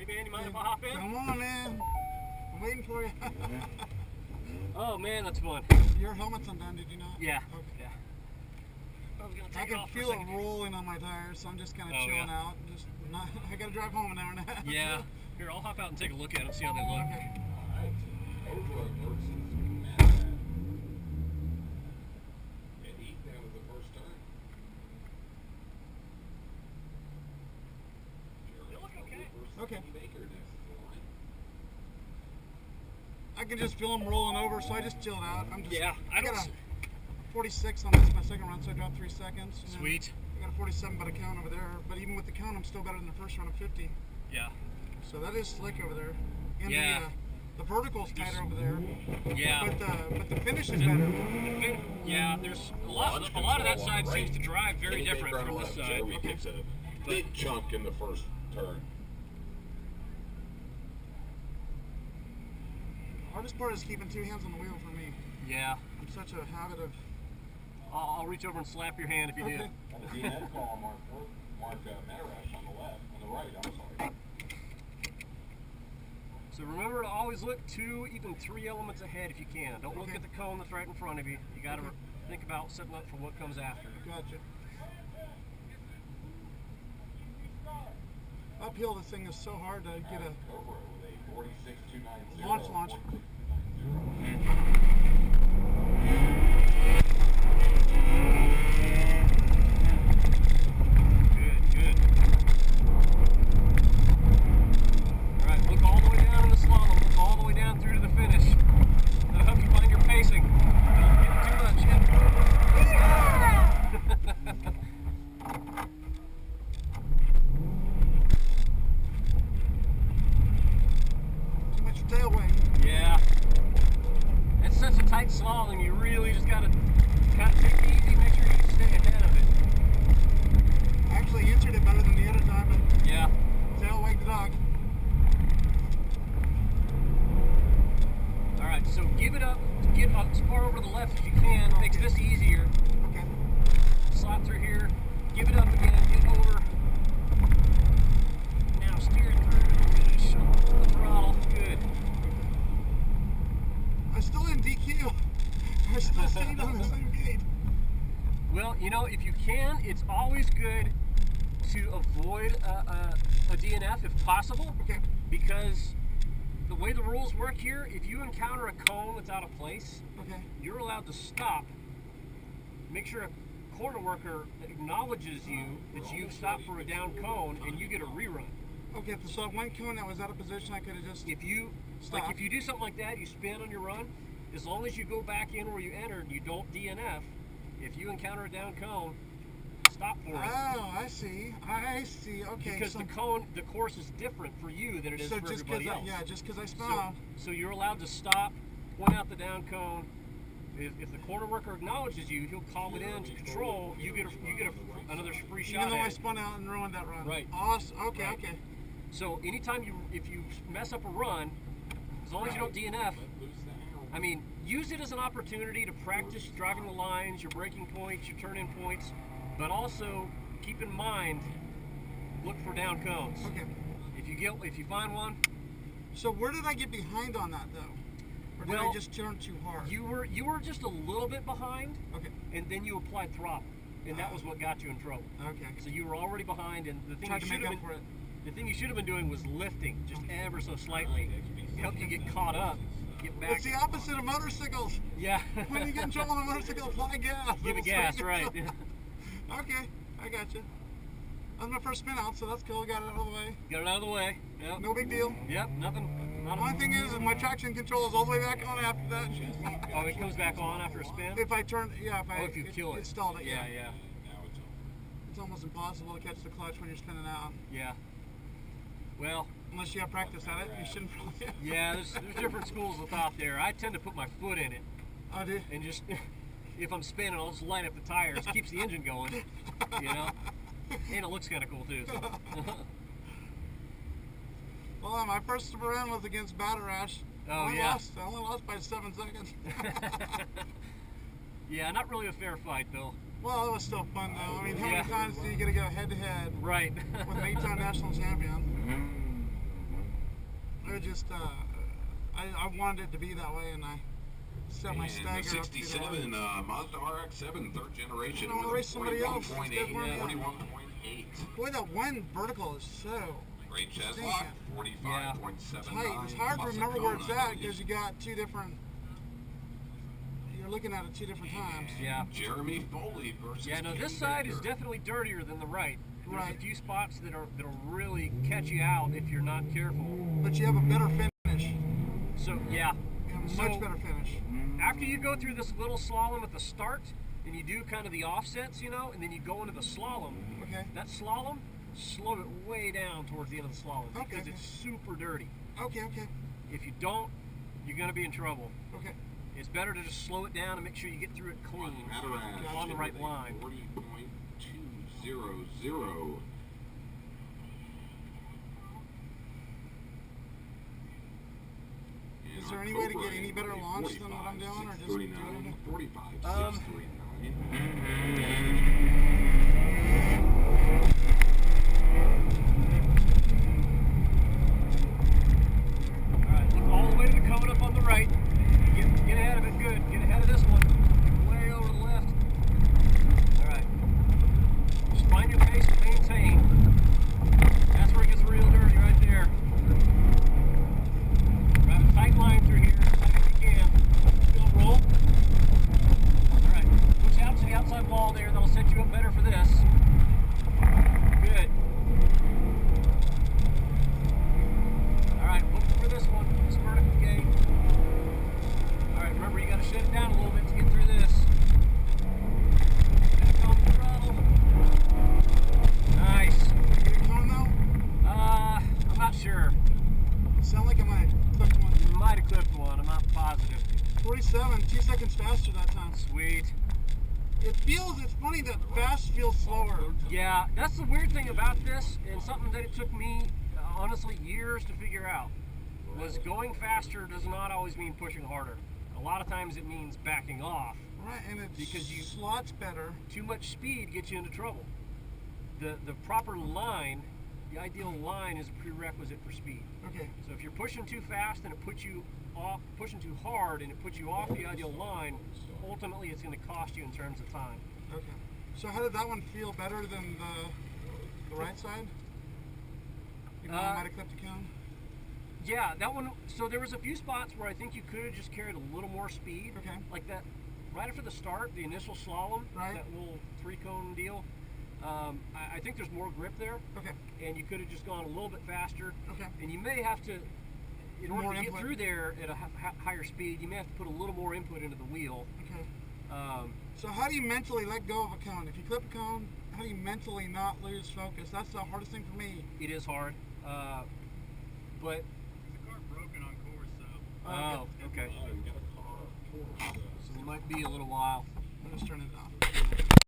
Hey man, you mind if I hop in? Come on, man. I'm waiting for you. Oh man, that's fun. Your helmet's undone, did you not? Yeah. Okay. Yeah. I can feel it rolling on my tires, so I'm just kind of chilling out. Just not. I gotta drive home an hour and a half. Yeah. Here, I'll hop out and take a look at them, see how they look. Okay. Okay. I can just feel them rolling over, so I just chilled out. I got a 46 on this, my second run, so I dropped 3 seconds. Sweet. I got a 47 by the count over there, but even with the count, I'm still better than the first run of 50. Yeah. So that is slick over there. And yeah. The vertical's tighter over there. Yeah. But the finish is better. Yeah, there's a lot of that side seems to drive very different from this side. Joey gets a big chunk in the first turn. Hardest part is keeping 2 hands on the wheel for me. Yeah. I'm such a habit of... I'll reach over and slap your hand if you do. On the DNF call, Mark Wortham on the left, on the right, I'm sorry. So remember to always look 2, even 3 elements ahead if you can. Don't look at the cone that's right in front of you. You got to think about setting up for what comes after. Gotcha. Uphill, this thing is so hard to get a launch. Good. All right, look all the way down in the slalom. Look all the way down through to the finish. I hope you find your pacing. Don't get too much. Too much tail weight. Yeah. It's such a tight slalom, you really just gotta kind of take it easy, make sure you stay ahead of it. I actually entered it better than the other time, but yeah. Tail weight the dog. Alright, so give it up, get as far over the left as you can, makes this easier. Okay. Slot through here, give it up again, get over. Now steer it through, finish the throttle, good. I still in DQ. I still stayed on the same gate. Well, you know, if you can, it's always good to avoid a DNF if possible. Okay. Because the way the rules work here, if you encounter a cone that's out of place, you're allowed to stop. Make sure a corner worker acknowledges you that you've stopped for a down cone, and you get a rerun. Okay, so if one cone that was out of position, I could have just if you do something like that, you spin on your run. As long as you go back in where you entered, you don't DNF. If you encounter a down cone, stop for it. Oh, I see. Okay. Because the course is different for you than it is for everybody else. Yeah, just because I spun off. So you're allowed to stop, point out the down cone. If the corner worker acknowledges you, he'll call it in to control. You get another free shot. Even though I spun out and ruined that run. Right. Awesome. Okay. Right. Okay. So anytime if you mess up a run, as long as you don't DNF, I mean, use it as an opportunity to practice driving the lines, your braking points, your turn-in points, but also keep in mind, look for down cones. Okay. If you find one. So where did I get behind on that though? Or did I just turn too hard? You were just a little bit behind. Okay. And then you applied throttle, and that was what got you in trouble. Okay. So you were already behind, and the thing you should have been doing was lifting just ever so slightly. It helped you get caught up. Get back. It's the opposite of motorcycles. Yeah. When you get in trouble on a motorcycle, apply gas. Give it gas, right. Okay, I got you. That was my first spin out, so that's cool. Got it out of the way. Got it out of the way. Yep. No big deal. Yep, nothing. The only thing is my traction control is all the way back on after that. Oh, it comes back on after a spin? If I turn, if you kill it. Stalled it, yeah. It's almost impossible to catch the clutch when you're spinning out. Yeah. Well, unless you have practice at it, you shouldn't probably. Yeah, there's different schools of thought there. I tend to put my foot in it. Oh, do you? And just, if I'm spinning, I'll just light up the tires. Keeps the engine going, you know? And it looks kind of cool, too. So. Well, my first run was against Batterash. Oh, I only lost by 7 seconds. Yeah, not really a fair fight, though. Well, it was still fun, though. I mean, how many times do you get to go head-to-head right. with an 8-time national champion? It just, I wanted it to be that way, and I set my And stagger the up to get it 67 right. Mazda RX-7 third generation I wanna with race somebody else. 41.8, Yeah. 41.8. Boy, that one vertical is so Great chest Damn. lock, 45.79. tight. It's hard to remember where it's at because you got two different. You're looking at it two different times. Yeah. Jeremy Foley versus Yeah, no, this Ken side is Baker. definitely dirtier than the right. There's Right. a few spots that'll really catch you out if you're not careful. But you have a better finish. So yeah, You have a So- much better finish. after you go through this little slalom at the start, and you do kind of the offsets, you know, and then you go into the slalom. Okay. That slalom, slow it way down towards the end of the slalom Okay. because it's super dirty. Okay. Okay. If you don't, you're gonna be in trouble. Okay. It's better to just slow it down and make sure you get through it clean Matarazzo on the right line. 40.200. Is there any way to get any better launch than what I'm doing, or just do it? 45, Um, 639. Alright, look all the way to the cone up on the right. Get ahead of it, good. Get ahead of this one. Way over to the left. Alright. Just find your pace and maintain. That's where it gets real dirty, right there. Drive a tight line through here, as tight as you can. Still roll. Alright, push out to the outside wall there. That'll set you up better for this. Good. Alright, look for this one, this vertical gate. Alright, remember you gotta shut it down a little bit to get through this. Back on the throttle. Nice. Get a cone though? I'm not sure. Sound like I might have clipped one. You might have clipped one, I'm not positive. 47, 2 seconds faster that time. Sweet. It's funny that fast feels slower. Yeah, that's the weird thing about this, and something that it took me, honestly, years to figure out, was going faster does not always mean pushing harder. A lot of times it means backing off. Right, and it Because you- slots better. Too much speed gets you into trouble. The proper line, the ideal line is a prerequisite for speed. Okay. So if you're pushing too fast and it puts you off, pushing too hard and it puts you off the ideal line, ultimately it's going to cost you in terms of time. Okay. So how did that one feel better than the right side? Even though I might have clipped a cone? Yeah, that one, so there was a few spots where I think you could have just carried a little more speed. Okay. Like that, right after the start, the initial slalom, Right. that little 3-cone deal, I think there's more grip there. Okay. And you could have just gone a little bit faster. Okay. And you may have to, in order More to get input. through there at a higher speed, you may have to put a little more input into the wheel. Okay. Um, So how do you mentally let go of a cone? If you clip a cone, how do you mentally not lose focus? That's the hardest thing for me. it is hard, but The car broken on course, so. oh, okay. We got a car. So it might be a little while. I'll just turn it off.